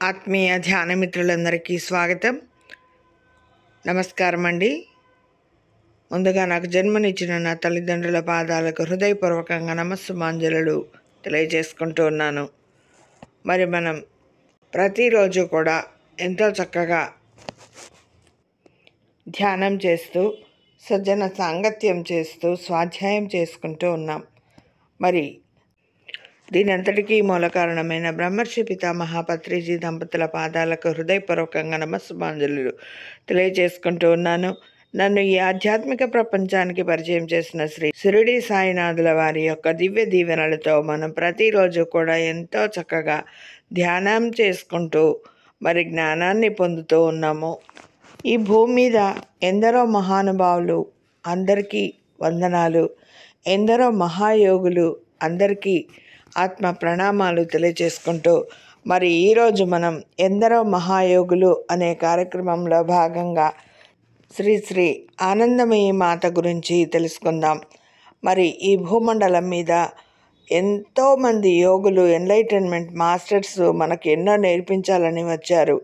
ఆత్మీయ ధ్యాన మిత్రులందరికీ స్వాగతం. నమస్కారం అండి. ముందుగా నాకు జన్మనిచ్చిన నా తల్లిదండ్రుల పాదాలకు హృదయపూర్వకంగా నమస్సుమాంజలులు తెలియజేసుకుంటూ ఉన్నాను. మరి మనం ప్రతిరోజు కూడా ఎంతో చక్కగా ధ్యానం చేస్తూ సజ్జన సాంగత్యం చేస్తూ స్వాధ్యాయం చేసుకుంటూ ఉన్నాం. మరి దీనంతటికీ మూల కారణమైన బ్రహ్మర్షి పితామహ పత్రిజీ దంపతుల పాదాలకు హృదయపూర్వకంగా నమస్సుమాంజలులు తెలియజేసుకుంటూ ఉన్నాను. నన్ను ఈ ఆధ్యాత్మిక ప్రపంచానికి పరిచయం చేసిన శ్రీ షిరిడి సాయినాథుల వారి యొక్క దివ్య దీవెనలతో మనం ప్రతిరోజు కూడా ఎంతో చక్కగా ధ్యానం చేసుకుంటూ మరి జ్ఞానాన్ని పొందుతూ ఉన్నాము. ఈ భూమి మీద ఎందరో మహానుభావులు, అందరికీ వందనాలు. ఎందరో మహాయోగులు, అందరికీ ఆత్మ ప్రణామాలు తెలియజేసుకుంటూ మరి ఈరోజు మనం ఎందరో మహాయోగులు అనే కార్యక్రమంలో భాగంగా శ్రీ ఆనందమయీ మాత గురించి తెలుసుకుందాం. మరి ఈ భూమండలం మీద ఎంతోమంది యోగులు, ఎన్లైటన్మెంట్ మాస్టర్స్ మనకు ఎన్నో నేర్పించాలని వచ్చారు.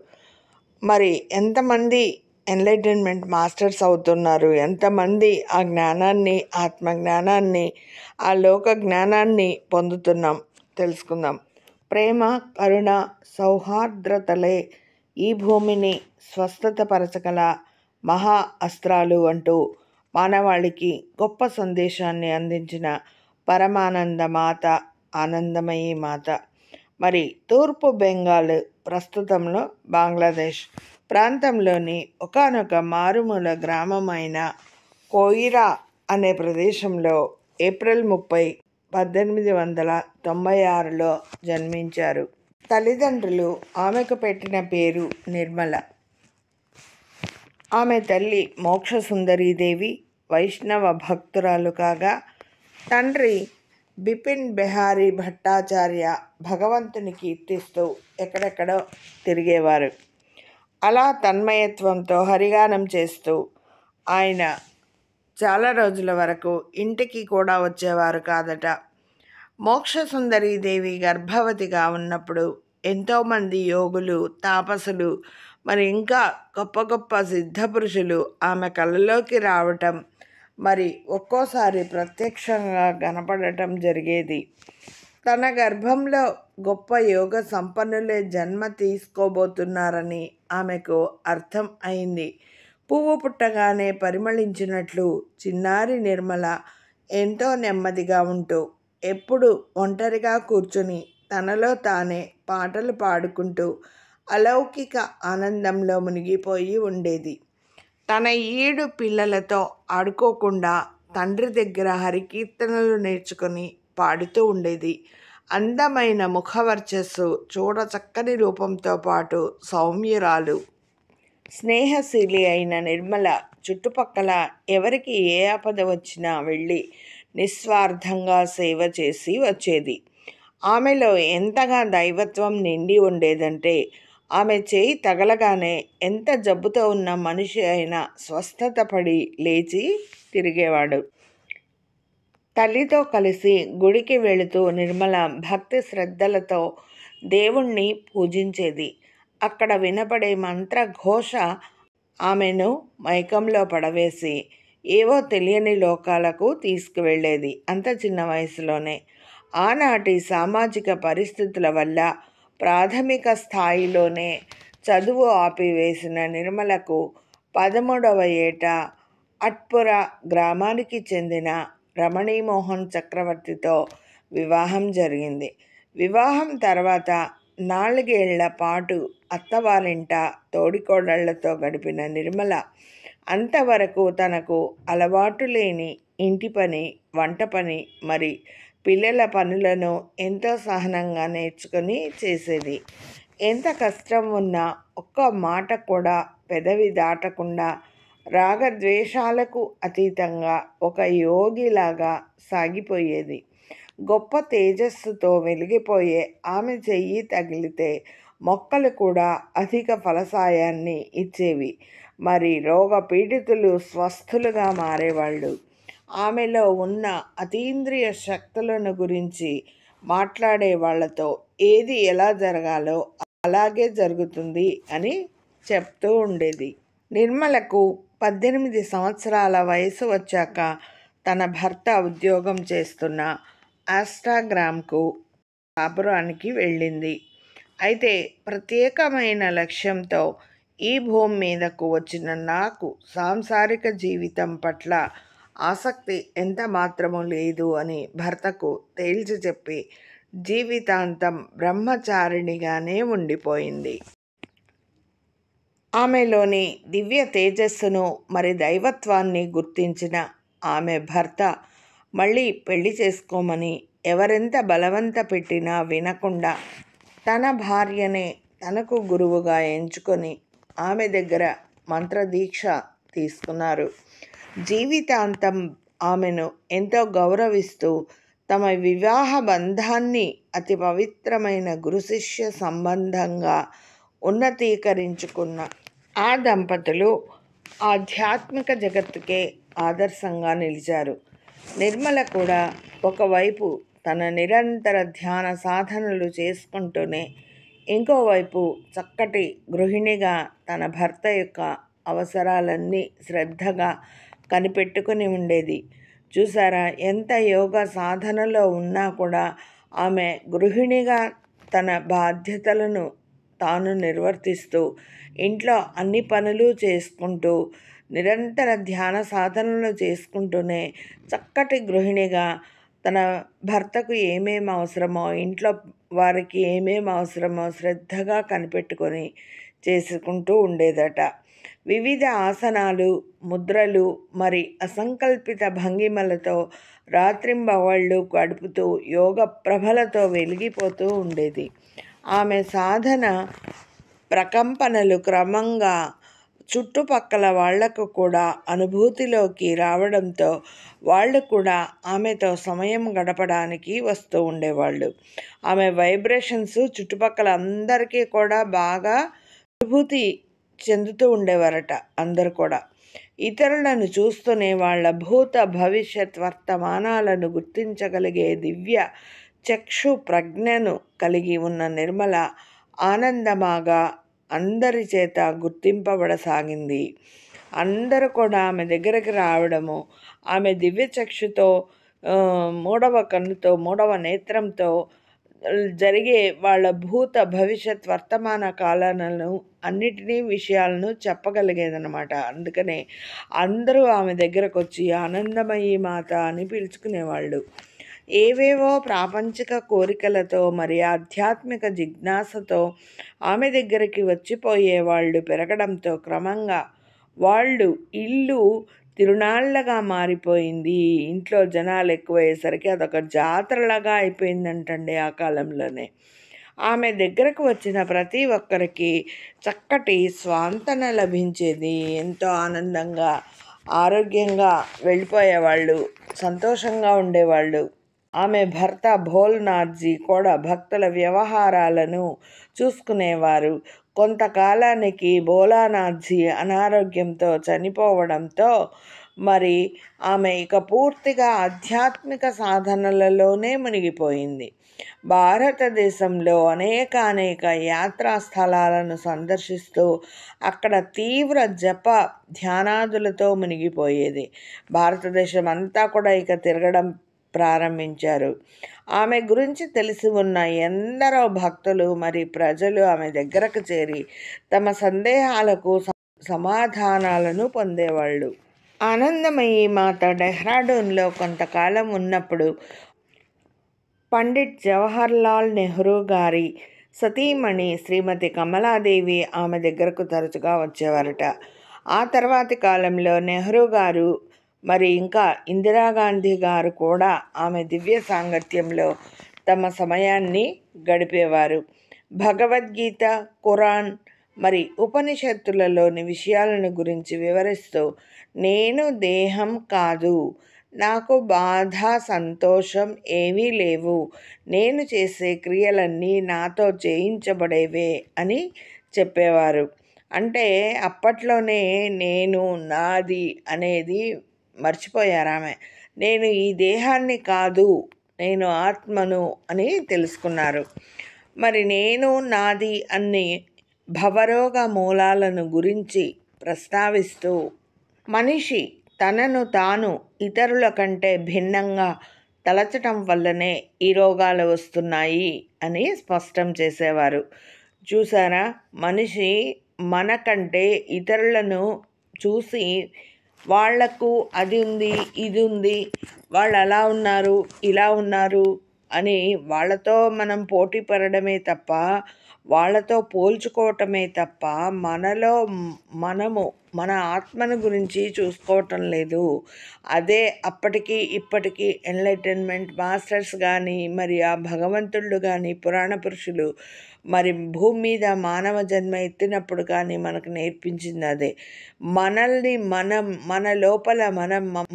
మరి ఎంతమంది ఎన్లైటన్మెంట్ మాస్టర్స్ అవుతున్నారు, ఎంతమంది ఆ జ్ఞానాన్ని, ఆత్మజ్ఞానాన్ని, ఆ లోక జ్ఞానాన్ని పొందుతున్నాం తెలుసుకుందాం. ప్రేమ, కరుణ, సౌహార్ద్రతలే ఈ భూమిని స్వస్థతపరచగల మహా అస్త్రాలు అంటూ మానవాళికి గొప్ప సందేశాన్ని అందించిన పరమానంద మాత ఆనందమయీ మాత. మరి తూర్పు బెంగాల్, ప్రస్తుతంలో బంగ్లాదేశ్ ప్రాంతంలోని ఒకానొక మారుమూల గ్రామం అయిన కోయిరా అనే ప్రదేశంలో ఏప్రిల్ 30, 1896లో జన్మించారు. తల్లిదండ్రులు ఆమెకు పెట్టిన పేరు నిర్మల. ఆమె తల్లి మోక్షసుందరీదేవి వైష్ణవ భక్తురాలు కాగా, తండ్రి బిపిన్ బిహారీ భట్టాచార్య భగవంతుని కీర్తిస్తూ ఎక్కడెక్కడో తిరిగేవారు. అలా తన్మయత్వంతో హరిగానం చేస్తూ ఆయన చాలా రోజుల వరకు ఇంటికి కూడా వచ్చేవారు కాదట. మోక్షసుందరీదేవి గర్భవతిగా ఉన్నప్పుడు ఎంతోమంది యోగులు, తాపసులు, మరి ఇంకా గొప్ప గొప్ప సిద్ధపురుషులు ఆమె కళ్ళలోకి రావటం, మరి ఒక్కోసారి ప్రత్యక్షంగా కనపడటం జరిగేది. తన గర్భంలో గొప్ప యోగ సంపన్నులే జన్మ తీసుకోబోతున్నారని ఆమెకు అర్థం అయింది. పువ్వు పుట్టగానే పరిమళించినట్లు చిన్నారి నిర్మల ఎంతో నెమ్మదిగా ఉంటూ, ఎప్పుడు ఒంటరిగా కూర్చుని తనలో తానే పాటలు పాడుకుంటూ అలౌకిక ఆనందంలో మునిగిపోయి ఉండేది. తన ఈడు పిల్లలతో ఆడుకోకుండా తండ్రి దగ్గర హరికీర్తనలు నేర్చుకుని పాడుతూ ఉండేది. అందమైన ముఖవర్చస్సు, చూడ చక్కని రూపంతో పాటు సౌమ్యురాలు, స్నేహశీలి అయిన నిర్మల చుట్టుపక్కల ఎవరికి ఏ ఆపద వచ్చినా వెళ్ళి నిస్వార్థంగా సేవ చేసి వచ్చేది. ఆమెలో ఎంతగా దైవత్వం నిండి ఉండేదంటే, ఆమె చేయి తగలగానే ఎంత జబ్బుతో ఉన్న మనిషి అయినా స్వస్థత పడి లేచి తిరిగేవాడు. తల్లితో కలిసి గుడికి వెళుతూ నిర్మల భక్తి శ్రద్ధలతో దేవుణ్ణి పూజించేది. అక్కడ వినపడే మంత్రఘోష ఆమెను మైకంలో పడవేసి ఏవో తెలియని లోకాలకు తీసుకువెళ్ళేది. అంత చిన్న వయసులోనే. ఆనాటి సామాజిక పరిస్థితుల వల్ల ప్రాథమిక స్థాయిలోనే చదువు ఆపివేసిన నిర్మలకు 13వ ఏట అట్పురా గ్రామానికి చెందిన రమణీమోహన్ చక్రవర్తితో వివాహం జరిగింది. వివాహం తర్వాత 4 ఏళ్ల పాటు అత్తవారింట తోడికోడళ్లతో గడిపిన నిర్మల అంతవరకు తనకు అలవాటు లేని ఇంటి పని, వంట పని, మరి పిల్లల పనులను ఎంతో సహనంగా నేర్చుకుని చేసేది. ఎంత కష్టం ఉన్నా ఒక్క మాట కూడా పెదవి దాటకుండా రాగద్వేషాలకు అతీతంగా ఒక యోగిలాగా సాగిపోయేది. గొప్ప తేజస్సుతో వెలిగిపోయే ఆమె చెయ్యి తగిలితే మొక్కలు కూడా అధిక ఫలసాయాన్ని ఇచ్చేవి. మరి రోగపీడితులు స్వస్థులుగా మారేవాళ్ళు. ఆమెలో ఉన్న అతీంద్రియ శక్తులను గురించి మాట్లాడే వాళ్లతో ఏది ఎలా జరగాలో అలాగే జరుగుతుంది అని చెప్తూ ఉండేది. నిర్మలకు 18 సంవత్సరాల వయసు వచ్చాక తన భర్త ఉద్యోగం చేస్తున్న ఆస్ట్రాగ్రామ్కు కాపురానికి వెళ్ళింది. అయితే ప్రత్యేకమైన లక్ష్యంతో ఈ భూమి మీదకు వచ్చిన నాకు సాంసారిక జీవితం పట్ల ఆసక్తి ఎంత మాత్రము లేదు అని భర్తకు తేల్చి చెప్పి జీవితాంతం బ్రహ్మచారిణిగానే ఉండిపోయింది. ఆమెలోని దివ్య తేజస్సును మరి దైవత్వాన్ని గుర్తించిన ఆమె భర్త మళ్ళీ పెళ్లి చేసుకోమని ఎవరెంత బలవంత పెట్టినా వినకుండా తన భార్యనే తనకు గురువుగా ఎంచుకొని ఆమె దగ్గర మంత్రదీక్ష తీసుకున్నారు. జీవితాంతం ఆమెను ఎంతో గౌరవిస్తూ తమ వివాహ బంధాన్ని అతి పవిత్రమైన గురు శిష్య సంబంధంగా ఉన్నతీకరించుకున్న ఆ దంపతులు ఆధ్యాత్మిక జగత్తుకే ఆదర్శంగా నిలిచారు. నిర్మల కూడా ఒకవైపు తన నిరంతర ధ్యాన సాధనలు చేసుకుంటూనే ఇంకోవైపు చక్కటి గృహిణిగా తన భర్త యొక్క అవసరాలన్నీ శ్రద్ధగా కనిపెట్టుకుని ఉండేది. చూసారా, ఎంత యోగ సాధనలో ఉన్నా కూడా ఆమె గృహిణిగా తన బాధ్యతలను తాను నిర్వర్తిస్తూ ఇంట్లో అన్ని పనులు చేసుకుంటూ నిరంతర ధ్యాన సాధనలు చేసుకుంటూనే చక్కటి గృహిణిగా తన భర్తకు ఏమేమి అవసరమో, ఇంట్లో వారికి ఏమేమి అవసరమో శ్రద్ధగా కనిపెట్టుకొని చేసుకుంటూ ఉండేదట. వివిధ ఆసనాలు, ముద్రలు, మరి అసంకల్పిత భంగిమలతో రాత్రింబవళ్ళు గడుపుతూ యోగ ప్రభలతో వెలిగిపోతూ ఉండేది. ఆమె సాధన ప్రకంపనలు క్రమంగా చుట్టుపక్కల వాళ్లకు కూడా అనుభూతిలోకి రావడంతో వాళ్ళు కూడా ఆమెతో సమయం గడపడానికి వస్తూ ఉండేవాళ్ళు. ఆమె వైబ్రేషన్స్ చుట్టుపక్కల అందరికీ కూడా బాగా అనుభూతి చెందుతూ ఉండేవారట. అందరూ కూడా ఇతరులను చూస్తూనే వాళ్ళ భూత భవిష్యత్ వర్తమానాలను గుర్తించగలిగే దివ్య చక్షు ప్రజ్ఞను కలిగి ఉన్న నిర్మల ఆనందమాగా అందరి చేత గుర్తింపబడసాగింది. అందరూ కూడా ఆమె దగ్గరికి రావడము, ఆమె దివ్య చక్షుతో, మూడవ కన్నుతో, మూడవ నేత్రంతో జరిగే వాళ్ళ భూత భవిష్యత్ వర్తమాన కాలాలను అన్నిటినీ విషయాలను చెప్పగలిగేదన్నమాట. అందుకనే అందరూ ఆమె దగ్గరకు వచ్చి ఆనందమయీ మాత అని పిలుచుకునేవాళ్ళు. ఏవేవో ప్రాపంచిక కోరికలతో మరి ఆధ్యాత్మిక జిజ్ఞాసతో ఆమె దగ్గరికి వచ్చిపోయేవాళ్ళు పెరగడంతో క్రమంగా వాళ్ళు ఇల్లు తిరునాళ్ళగా మారిపోయింది. ఇంట్లో జనాలు ఎక్కువయ్యేసరికి అదొక జాతరలాగా అయిపోయిందంటండి ఆ కాలంలోనే. ఆమె దగ్గరకు వచ్చిన ప్రతి ఒక్కరికి చక్కటి స్వాంతన లభించేది. ఎంతో ఆనందంగా, ఆరోగ్యంగా వెళ్ళిపోయేవాళ్ళు, సంతోషంగా ఉండేవాళ్ళు. ఆమె భర్త భోల్నాథ్జీ కూడా భక్తుల వ్యవహారాలను చూసుకునేవారు. కొంతకాలానికి భోలానాథ్జీ అనారోగ్యంతో చనిపోవడంతో మరి ఆమె ఇక పూర్తిగా ఆధ్యాత్మిక సాధనలలోనే మునిగిపోయింది. భారతదేశంలో అనేక యాత్రా స్థలాలను సందర్శిస్తూ అక్కడ తీవ్ర జప ధ్యానాదులతో మునిగిపోయేది. భారతదేశం అంతా కూడా ఇక తిరగడం ప్రారంభించారు. ఆమె గురించి తెలిసి ఉన్న ఎందరో భక్తులు మరి ప్రజలు ఆమె దగ్గరకు చేరి తమ సందేహాలకు సమాధానాలను పొందేవాళ్ళు. ఆనందమయీ మాత డెహ్రాడూన్లో కొంతకాలం ఉన్నప్పుడు పండిట్ జవహర్లాల్ నెహ్రూ గారి సతీమణి శ్రీమతి కమలాదేవి ఆమె దగ్గరకు తరచుగా వచ్చేవారట. ఆ తర్వాతి కాలంలో నెహ్రూ గారు మరి ఇంకా ఇందిరాగాంధీ గారు కూడా ఆమె దివ్య సాంగత్యంలో తమ సమయాన్ని గడిపేవారు. భగవద్గీత, ఖురాన్ మరి ఉపనిషత్తులలోని విషయాలను గురించి వివరిస్తూ నేను దేహం కాదు, నాకు బాధ సంతోషం ఏమీ లేవు, నేను చేసే క్రియలన్నీ నాతో చేయించబడేవే అని చెప్పేవారు. అంటే అప్పట్లోనే నేను నాది అనేది మర్చిపోయారు ఆమె. నేను ఈ దేహాన్ని కాదు, నేను ఆత్మను అని తెలుసుకున్నారు. మరి నేను నాది అన్ని భవరోగ మూలాలను గురించి ప్రస్తావిస్తూ మనిషి తనను తాను ఇతరుల కంటే భిన్నంగా తలచటం వల్లనే ఈ రోగాలు వస్తున్నాయి అని స్పష్టం చేసేవారు. చూసారా, మనిషి మనకంటే ఇతరులను చూసి వాళ్లకు అది ఉంది, ఇది ఉంది, వాళ్ళు అలా ఉన్నారు, ఇలా ఉన్నారు అని వాళ్ళతో మనం పోటీ పడడమే తప్ప, వాళ్ళతో పోల్చుకోవటమే తప్ప మనలో మనము మన ఆత్మను గురించి చూసుకోవటం లేదు. అదే అప్పటికి ఇప్పటికీ ఎన్లైటన్మెంట్ మాస్టర్స్ కానీ, మరి ఆ భగవంతుళ్ళు కానీ, పురాణ పురుషులు మరి భూమి మీద మానవ జన్మ ఎత్తినప్పుడు కానీ మనకు నేర్పించింది అదే. మనల్ని మనం మన లోపల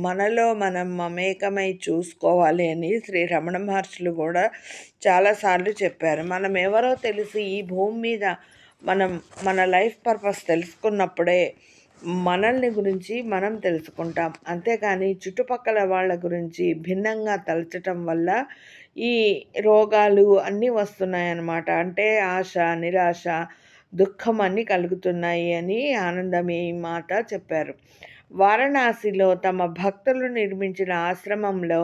మనలో మనం మమేకమై చూసుకోవాలి అని శ్రీ రమణ మహర్షులు కూడా చాలాసార్లు చెప్పారు. మనం ఎవరో తెలిసి ఈ భూమి మీద మన లైఫ్ పర్పస్ తెలుసుకున్నప్పుడే మనల్ని గురించి మనం తెలుసుకుంటాం. అంతేకాని చుట్టుపక్కల వాళ్ళ గురించి భిన్నంగా తలచటం వల్ల ఈ రోగాలు అన్నీ వస్తున్నాయన్నమాట. అంటే ఆశ, నిరాశ, దుఃఖం అన్నీ కలుగుతున్నాయి అని ఆనందమయి మాత చెప్పారు. వారణాసిలో తమ భక్తులు నిర్మించిన ఆశ్రమంలో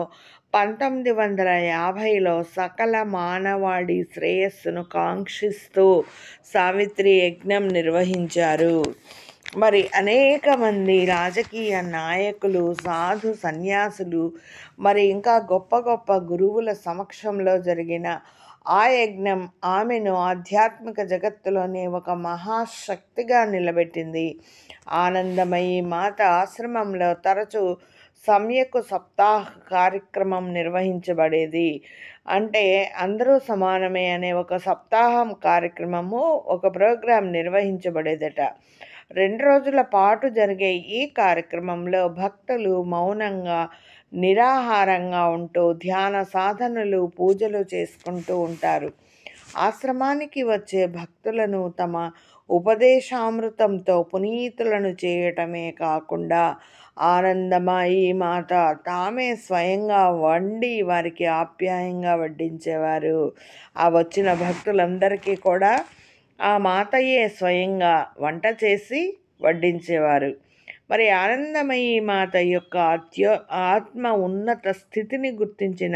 1950లో సకల మానవాళి శ్రేయస్సును కాంక్షిస్తూ సావిత్రి యజ్ఞం నిర్వహించారు. మరి అనేక మంది రాజకీయ నాయకులు, సాధు సన్యాసులు, మరి ఇంకా గొప్ప గొప్ప గురువుల సమక్షంలో జరిగిన ఆ యజ్ఞం ఆమెను ఆధ్యాత్మిక జగత్తులోనే ఒక మహాశక్తిగా నిలబెట్టింది. ఆనందమయి మాత ఆశ్రమంలో తరచూ సమ్యక్ సప్తాహ కార్యక్రమం నిర్వహించబడేది. అంటే అందరూ సమానమే అనే ఒక సప్తాహం కార్యక్రమము, ఒక ప్రోగ్రాం నిర్వహించబడేదట. 2 రోజుల పాటు జరిగే ఈ కార్యక్రమంలో భక్తులు మౌనంగా, నిరాహారంగా ఉంటూ ధ్యాన సాధనలు, పూజలు చేసుకుంటూ ఉంటారు. ఆశ్రమానికి వచ్చే భక్తులను తమ ఉపదేశామృతంతో పునీతులను చేయటమే కాకుండా ఆనందమయి మాత తామే స్వయంగా వండి వారికి ఆప్యాయంగా వడ్డించేవారు. ఆ వచ్చిన భక్తులందరికీ కూడా ఆ మాతయే స్వయంగా వంట చేసి వడ్డించేవారు. మరి ఆనందమయి మాత యొక్క ఆత్మ ఉన్నత స్థితిని గుర్తించిన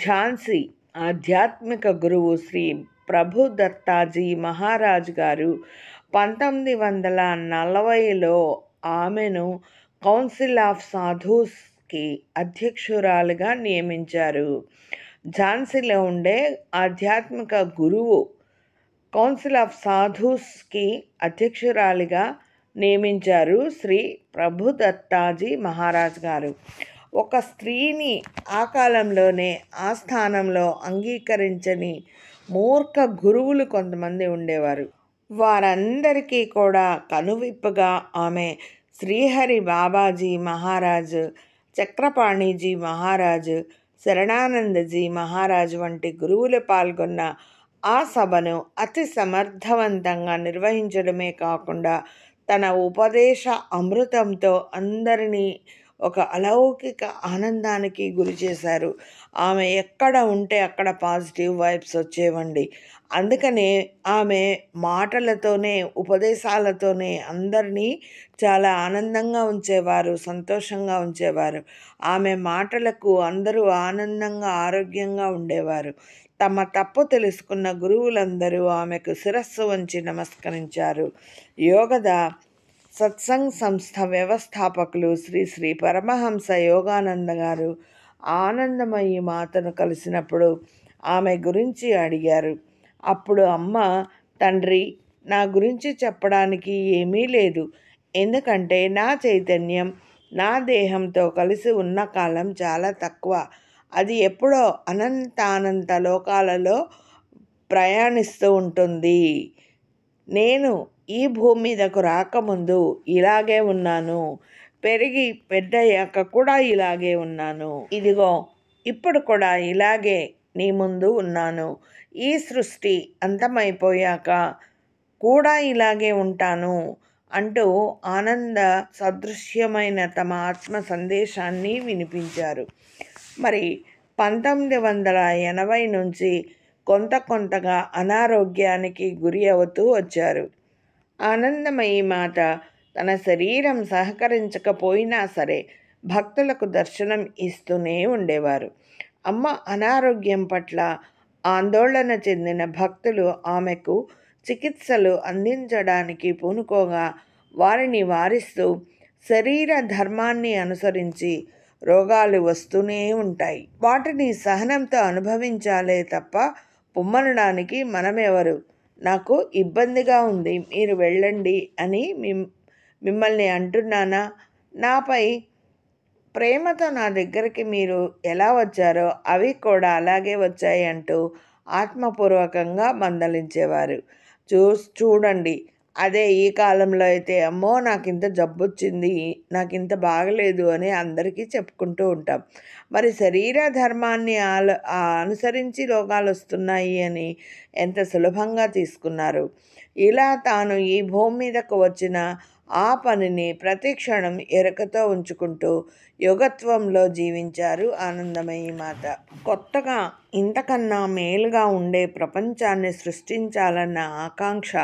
ఝాన్సీ ఆధ్యాత్మిక గురువు శ్రీ ప్రభు దత్తాజీ మహారాజ్ గారు 1940లో ఆమెను కౌన్సిల్ ఆఫ్ సాధూస్కి అధ్యక్షురాలుగా నియమించారు. ఝాన్సీలో ఉండే ఆధ్యాత్మిక గురువు కౌన్సిల్ ఆఫ్ సాధూస్కి అధ్యక్షురాలిగా నియమించారు శ్రీ ప్రభు దత్తాజీ మహారాజ్ గారు. ఒక స్త్రీని ఆ కాలంలోనే ఆ స్థానంలో అంగీకరించని మూర్ఖ గురువులు కొంతమంది ఉండేవారు. వారందరికీ కూడా కనువిప్పుగా ఆమె శ్రీహరి బాబాజీ మహారాజ్, చక్రపాణిజీ మహారాజ్, శరణానందజీ మహారాజ్ వంటి గురువులు పాల్గొన్న ఆ సభను అతి సమర్థవంతంగా నిర్వహించడమే కాకుండా తన ఉపదేశ అమృతంతో అందరినీ ఒక అలౌకిక ఆనందానికి గురి చేశారు. ఆమె ఎక్కడ ఉంటే అక్కడ పాజిటివ్ వైబ్స్ వచ్చేవండి. అందుకనే ఆమె మాటలతోనే, ఉపదేశాలతోనే అందరినీ చాలా ఆనందంగా ఉంచేవారు, సంతోషంగా ఉంచేవారు. ఆమె మాటలకు అందరూ ఆనందంగా, ఆరోగ్యంగా ఉండేవారు. తమ తప్పు తెలుసుకున్న గురువులందరూ ఆమెకు శిరస్సు వంచి నమస్కరించారు. యోగద సత్సంగ్ సంస్థ వ్యవస్థాపకులు శ్రీ శ్రీ పరమహంస యోగానంద గారు ఆనందమయి మాతను కలిసినప్పుడు ఆమె గురించి అడిగారు. అప్పుడు అమ్మ, తండ్రి, నా గురించి చెప్పడానికి ఏమీ లేదు. ఎందుకంటే నా చైతన్యం నా దేహంతో కలిసి ఉన్న కాలం చాలా తక్కువ. అది ఎప్పుడో అనంతానంత లోకాలలో ప్రయాణిస్తూ ఉంటుంది. నేను ఈ భూమి మీదకు రాకముందు ఇలాగే ఉన్నాను, పెరిగి పెద్దయ్యాక కూడా ఇలాగే ఉన్నాను, ఇదిగో ఇప్పుడు కూడా ఇలాగే నీ ముందు ఉన్నాను, ఈ సృష్టి అంతమైపోయాక కూడా ఇలాగే ఉంటాను అంటూ ఆనంద సదృశ్యమైన తమ ఆత్మ సందేశాన్ని వినిపించారు. మరి 1980 నుంచి కొంత కొంతగా అనారోగ్యానికి గురి అవుతూ వచ్చారు. ఆనందమయి మాత తన శరీరం సహకరించకపోయినా సరే భక్తులకు దర్శనం ఇస్తూనే ఉండేవారు. అమ్మ అనారోగ్యం పట్ల ఆందోళన చెందిన భక్తులు ఆమెకు చికిత్సలు అందించడానికి పూనుకోగా వారిని వారిస్తూ శరీర ధర్మాన్ని అనుసరించి రోగాలు వస్తూనే ఉంటాయి. వాటిని సహనంతో అనుభవించాలే తప్ప పొమ్మనడానికి మనమెవరు? నాకు ఇబ్బందిగా ఉంది, మీరు వెళ్ళండి అని మిమ్మల్ని అంటున్నానా? నాపై ప్రేమతో నా దగ్గరికి మీరు ఎలా వచ్చారో అవి కూడా అలాగే వచ్చాయి అంటూ ఆత్మపూర్వకంగా మందలించేవారు. చూడండి, అదే ఈ కాలంలో అయితే అమ్మో నాకింత జబ్బొచ్చింది, నాకింత బాగలేదు అని అందరికీ చెప్పుకుంటూ ఉంటాం. మరి శరీర ధర్మాన్ని అనుసరించి రోగాలు వస్తున్నాయి అని ఎంత సులభంగా తీసుకున్నారు. ఇలా తాను ఈ భూమి మీదకు వచ్చిన ఆ పనిని ప్రతి క్షణం ఎరుకతో ఉంచుకుంటూ యోగత్వంలో జీవించారు ఆనందమయి మాత. కొత్తగా ఇంతకన్నా మేలుగా ఉండే ప్రపంచాన్ని సృష్టించాలన్న ఆకాంక్ష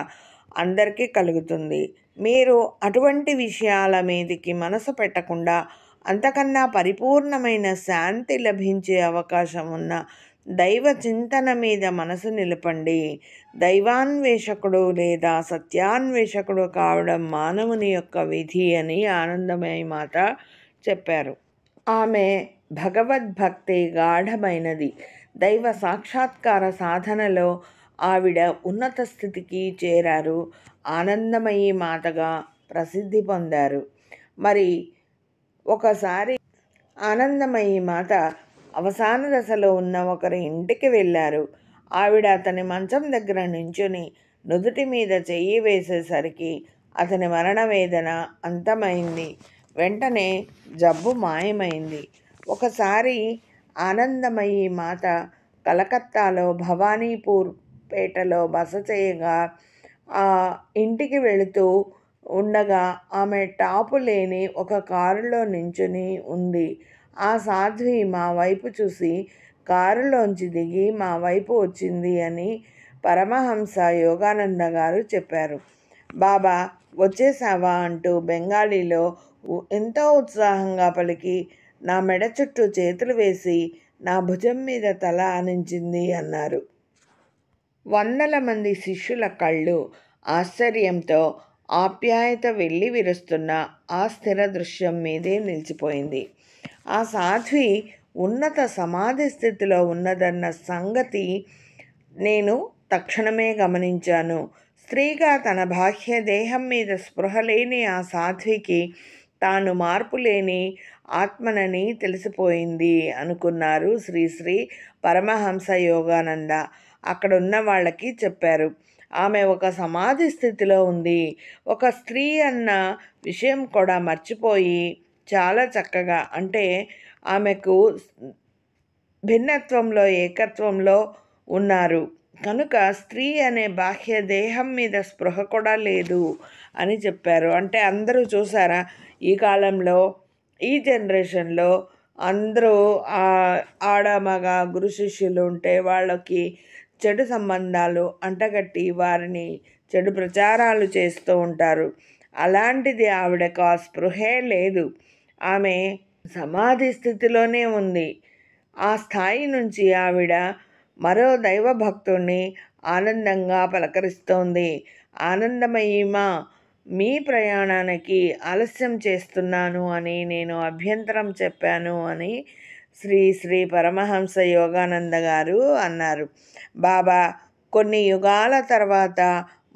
అందరికీ కలుగుతుంది. మీరు అటువంటి విషయాల మీదికి మనసు పెట్టకుండా అంతకన్నా పరిపూర్ణమైన శాంతి లభించే అవకాశం ఉన్న దైవ చింతన మీద మనసు నిలపండి. దైవాన్వేషకుడు లేదా సత్యాన్వేషకుడు కావడం మానవుని యొక్క విధి అని ఆనందమయి మాత చెప్పారు. ఆమె భగవద్భక్తి గాఢమైనది. దైవ సాక్షాత్కార సాధనలో ఆవిడ ఉన్నత స్థితికి చేరారు. ఆనందమయి మాతగా ప్రసిద్ధి పొందారు. మరి ఒకసారి ఆనందమయి మాత అవసాన దశలో ఉన్న ఒకరి ఇంటికి వెళ్ళారు. ఆవిడ అతని మంచం దగ్గర నించుని నుదుటి మీద చెయ్యి వేసేసరికి అతని మరణ వేదన అంతమైంది. వెంటనే జబ్బు మాయమైంది. ఒకసారి ఆనందమయి మాత కలకత్తాలో భవానీపూర్ పేటలో బస చేయగా ఇంటికి వెళుతూ ఉండగా ఆమె టాపు లేని ఒక కారులో నించుని ఉంది. ఆ సాధ్వి మా వైపు చూసి కారులోంచి దిగి మా వైపు వచ్చింది అని పరమహంస యోగానంద గారు చెప్పారు. బాబా వచ్చేసావా అంటూ బెంగాలీలో ఎంతో ఉత్సాహంగా పలికి నా మెడ చుట్టూ చేతులు వేసి నా భుజం మీద తల ఆనించింది అన్నారు. వందల మంది శిష్యుల కళ్ళు ఆశ్చర్యంతో ఆప్యాయత వెళ్ళి విరుస్తున్న ఆ స్థిర దృశ్యం మీదే నిలిచిపోయింది. ఆ సాధ్వి ఉన్నత సమాధి స్థితిలో ఉన్నదన్న సంగతి నేను తక్షణమే గమనించాను. స్త్రీగా తన బాహ్య దేహం మీద స్పృహ లేని ఆ సాధ్వికి తాను మార్పు లేని ఆత్మనని తెలిసిపోయింది అనుకున్నారు శ్రీ శ్రీ పరమహంస యోగానంద. అక్కడున్న వాళ్ళకి చెప్పారు. ఆమె ఒక సమాధి స్థితిలో ఉంది. ఒక స్త్రీ అన్న విషయం కూడా మర్చిపోయి చాలా చక్కగా, అంటే ఆమెకు భిన్నత్వంలో ఏకత్వంలో ఉన్నారు కనుక స్త్రీ అనే బాహ్య దేహం మీద స్పృహ కూడా లేదు అని చెప్పారు. అంటే అందరూ చూసారా, ఈ కాలంలో ఈ జనరేషన్లో అందరూ ఆడ మగ గురు శిష్యులు ఉంటే వాళ్ళకి చెడు సంబంధాలు అంటగట్టి వారిని చెడు ప్రచారాలు చేస్తూ ఉంటారు. అలాంటిది ఆవిడకు ఆ స్పృహే లేదు. ఆమె సమాధి స్థితిలోనే ఉంది. ఆ స్థాయి నుంచి ఆవిడ మరో దైవభక్తుణ్ణి ఆనందంగా పలకరిస్తోంది. ఆనందమయీమా, మీ ప్రయాణానికి ఆలస్యం చేస్తున్నాను అని నేను అభ్యంతరం చెప్పాను అని శ్రీ శ్రీ పరమహంస యోగానంద గారు అన్నారు. బాబా కొన్ని యుగాల తర్వాత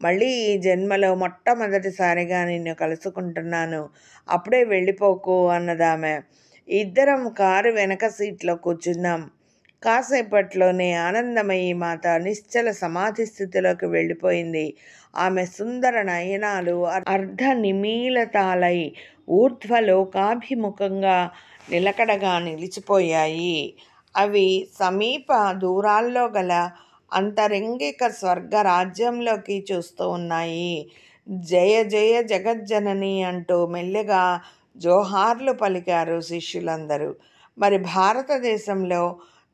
మళ్ళీ ఈ జన్మలో మొట్టమొదటిసారిగా నిన్ను కలుసుకుంటున్నాను, అప్పుడే వెళ్ళిపోకు అన్నదామె. ఇద్దరం కారు వెనక సీట్లో కూర్చున్నాం. కాసేపట్లోనే ఆనందమయి మాత నిశ్చల సమాధి స్థితిలోకి వెళ్ళిపోయింది. ఆమె సుందర నయనాలు అర్ధ నిమీలతాలై ఊర్ధ్వలోకాభిముఖంగా నిలకడగా నిలిచిపోయాయి. అవి సమీప దూరాల్లో గల అంతరంగిక స్వర్గ రాజ్యంలోకి చూస్తూ ఉన్నాయి. జయ జయ జగజ్జనని అంటూ మెల్లిగా జోహార్లు పలికారు శిష్యులందరూ. మరి భారతదేశంలో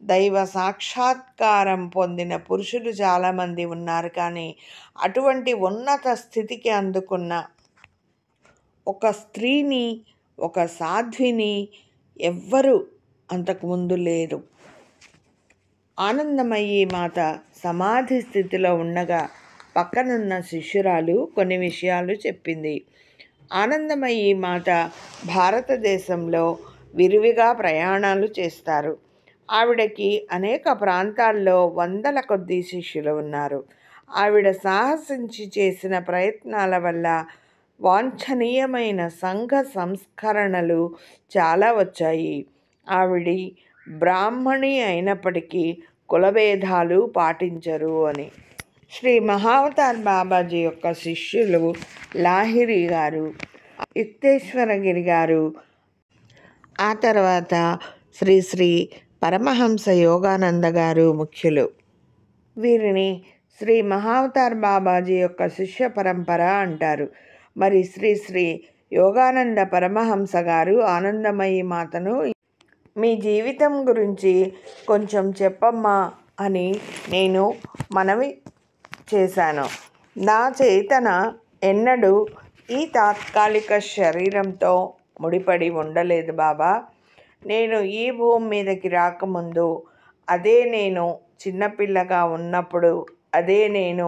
దైవ సాక్షాత్కారం పొందిన పురుషులు చాలామంది ఉన్నారు, కానీ అటువంటి ఉన్నత స్థితికి అందుకున్న ఒక స్త్రీని, ఒక సాధ్విని ఎవ్వరూ అంతకుముందు లేరు. ఆనందమయ్యి మాత సమాధి స్థితిలో ఉండగా పక్కనున్న శిష్యురాలు కొన్ని విషయాలు చెప్పింది. ఆనందమయ్యి మాత భారతదేశంలో విరివిగా ప్రయాణాలు చేస్తారు. ఆవిడకి అనేక ప్రాంతాల్లో వందల కొద్ది శిష్యులు ఉన్నారు. ఆవిడ సాహసించి చేసిన ప్రయత్నాల వల్ల వాంఛనీయమైన సంఘ సంస్కరణలు చాలా వచ్చాయి. ఆవిడి బ్రాహ్మణి అయినప్పటికీ కులభేదాలు పాటించరు అని. శ్రీ మహావతార్ బాబాజీ యొక్క శిష్యులు లాహిరి గారు, యుక్తేశ్వరగిరి గారు, ఆ తర్వాత శ్రీ శ్రీ పరమహంస యోగానంద గారు ముఖ్యులు. వీరిని శ్రీ మహావతార్ బాబాజీ యొక్క శిష్య పరంపర అంటారు. మరి శ్రీ శ్రీ యోగానంద పరమహంస గారు ఆనందమయ్యి మాతను మీ జీవితం గురించి కొంచెం చెప్పమ్మా అని నేను మనవి చేశాను. నా చేతన ఎన్నడూ ఈ తాత్కాలిక శరీరంతో ముడిపడి ఉండలేదు బాబా. నేను ఈ భూమి మీదకి రాకముందు అదే నేను, చిన్నపిల్లగా ఉన్నప్పుడు అదే నేను,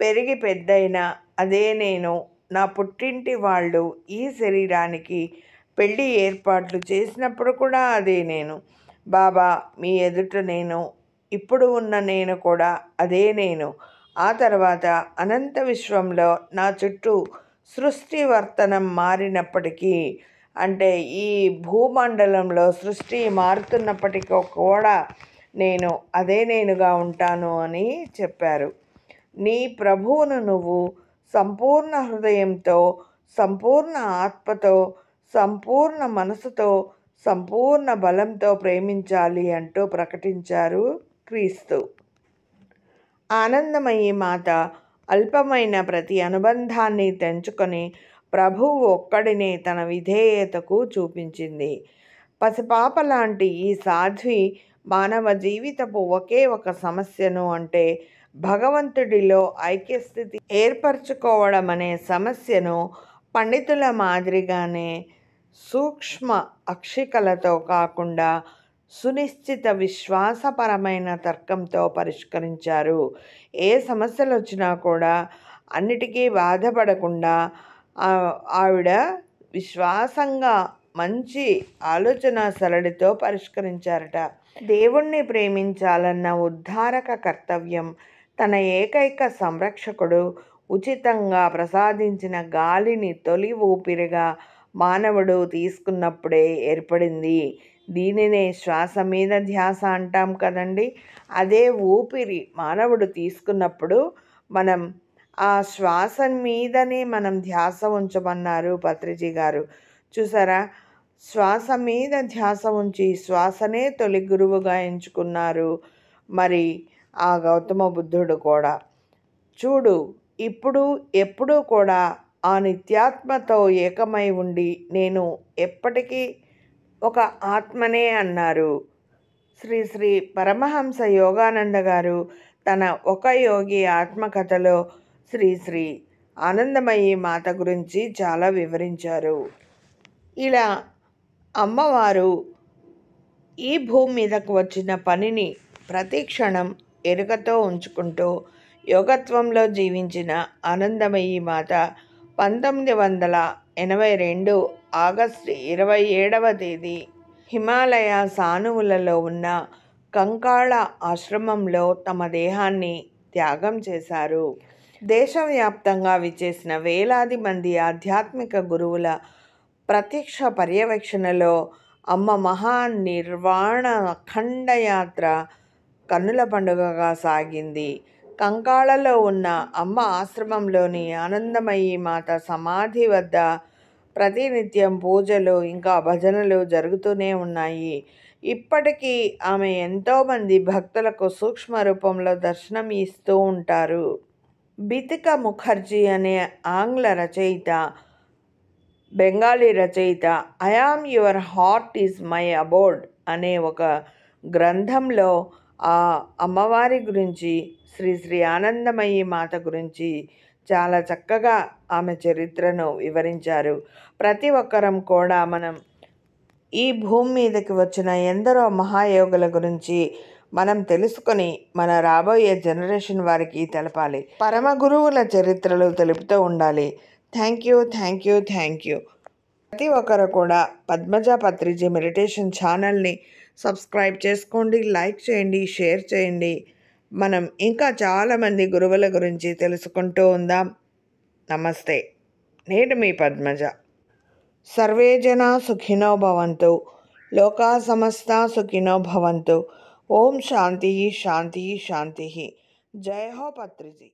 పెరిగి పెద్దయిన అదే నేను, నా పుట్టింటి వాళ్ళు ఈ శరీరానికి పెళ్ళి ఏర్పాట్లు చేసినప్పుడు కూడా అదే నేను బాబా. మీ ఎదుట నేను, ఇప్పుడు ఉన్న నేను కూడా అదే నేను. ఆ తర్వాత అనంత విశ్వంలో నా చుట్టూ సృష్టి వర్తనం మారినప్పటికీ, అంటే ఈ భూమండలంలో సృష్టి మారుతున్నప్పటికీ కూడా నేను అదే నేనుగా ఉంటాను అని చెప్పారు. నీ ప్రభువును నువ్వు సంపూర్ణ హృదయంతో, సంపూర్ణ ఆత్మతో, సంపూర్ణ మనసుతో, సంపూర్ణ బలంతో ప్రేమించాలి అంటూ ప్రకటించారు క్రీస్తు. ఆనందమయ్యి మాత అల్పమైన ప్రతి అనుబంధాన్ని తెంచుకొని ప్రభువు ఒక్కడినే తన విధేయతకు చూపించింది. పసిపాప లాంటి ఈ సాధ్వి మానవ జీవితపు ఒకే ఒక సమస్యను, అంటే భగవంతుడిలో ఐక్యస్థితి ఏర్పరచుకోవడం అనే సమస్యను పండితుల మాదిరిగానే సూక్ష్మ అక్షికలతో కాకుండా సునిశ్చిత విశ్వాసపరమైన తర్కంతో పరిష్కరించారు. ఏ సమస్యలు వచ్చినా కూడా అన్నిటికీ బాధపడకుండా ఆవిడ విశ్వాసంగా మంచి ఆలోచన సరళితో పరిష్కరించారట. దేవుణ్ణి ప్రేమించాలన్న ఉద్ధారక కర్తవ్యం తన ఏకైక సంరక్షకుడు ఉచితంగా ప్రసాదించిన గాలిని తొలి ఊపిరిగా మానవుడు తీసుకున్నప్పుడే ఏర్పడింది. దీనినే శ్వాస మీద ధ్యాస అంటాం కదండి. అదే ఊపిరి మానవుడు తీసుకున్నప్పుడు మనం ఆ శ్వాస మీదనే మనం ధ్యాస ఉంచమన్నారు పత్రిజీ గారు. చూసారా, శ్వాస మీద ధ్యాస ఉంచి శ్వాసనే తొలి గురువుగా ఎంచుకున్నారు మరి ఆ గౌతమ బుద్ధుడు కూడా. చూడు, ఇప్పుడు ఎప్పుడూ కూడా ఆ నిత్యాత్మతో ఏకమై ఉండి నేను ఎప్పటికీ ఒక ఆత్మనే అన్నారు. శ్రీ శ్రీ పరమహంస యోగానంద గారు తన ఒక యోగి ఆత్మకథలో శ్రీ శ్రీ ఆనందమయ్యి మాత గురించి చాలా వివరించారు. ఇలా అమ్మవారు ఈ భూమి మీదకు వచ్చిన పనిని ప్రతి క్షణం ఎరుకతో ఉంచుకుంటూ యోగత్వంలో జీవించిన ఆనందమయ్యి మాత 1982 ఆగస్టు 27వ తేదీ హిమాలయ సానువులలో ఉన్న కంకాళ ఆశ్రమంలో తమ దేహాన్ని త్యాగం చేశారు. దేశవ్యాప్తంగా విచ్చేసిన వేలాది మంది ఆధ్యాత్మిక గురువుల ప్రత్యక్ష పర్యవేక్షణలో అమ్మ మహానిర్వాణ అఖండయాత్ర కన్నుల పండుగగా సాగింది. కంకాళలో ఉన్న అమ్మ ఆశ్రమంలోని ఆనందమయ్యి మాత సమాధి వద్ద ప్రతినిత్యం పూజలు ఇంకా భజనలు జరుగుతూనే ఉన్నాయి. ఇప్పటికీ ఆమె ఎంతోమంది భక్తులకు సూక్ష్మ రూపంలో దర్శనం ఇస్తూ ఉంటారు. బితిక ముఖర్జీ అనే ఆంగ్ల రచయిత, బెంగాలీ రచయిత I am your heart is my అబోర్డ్ అనే ఒక గ్రంథంలో ఆ అమ్మవారి గురించి, శ్రీ శ్రీ ఆనందమయ్యి మాత గురించి చాలా చక్కగా ఆమె చరిత్రను వివరించారు. ప్రతి ఒక్కరం కూడా మనం ఈ భూమి మీదకి వచ్చిన ఎందరో మహాయోగుల గురించి మనం తెలుసుకొని మన రాబోయే జనరేషన్ వారికి తెలపాలి. పరమ గురువుల చరిత్రలు తెలుపుతూ ఉండాలి. Thank you, thank you, thank you. ప్రతి ఒక్కరు కూడా పద్మజ పత్రిజీ మెడిటేషన్ ఛానల్ని సబ్స్క్రైబ్ చేసుకోండి, లైక్ చేయండి, షేర్ చేయండి. మనం ఇంకా చాలామంది గురువుల గురించి తెలుసుకుంటూ ఉందాం. నమస్తే. నేను మీ పద్మజ. సర్వే జనా సుఖినో భవంతు, లోకా సమస్తా సుఖినో భవంతు. ఓం శాంతి శాంతి శాంతి. జై హో పత్రిజీ.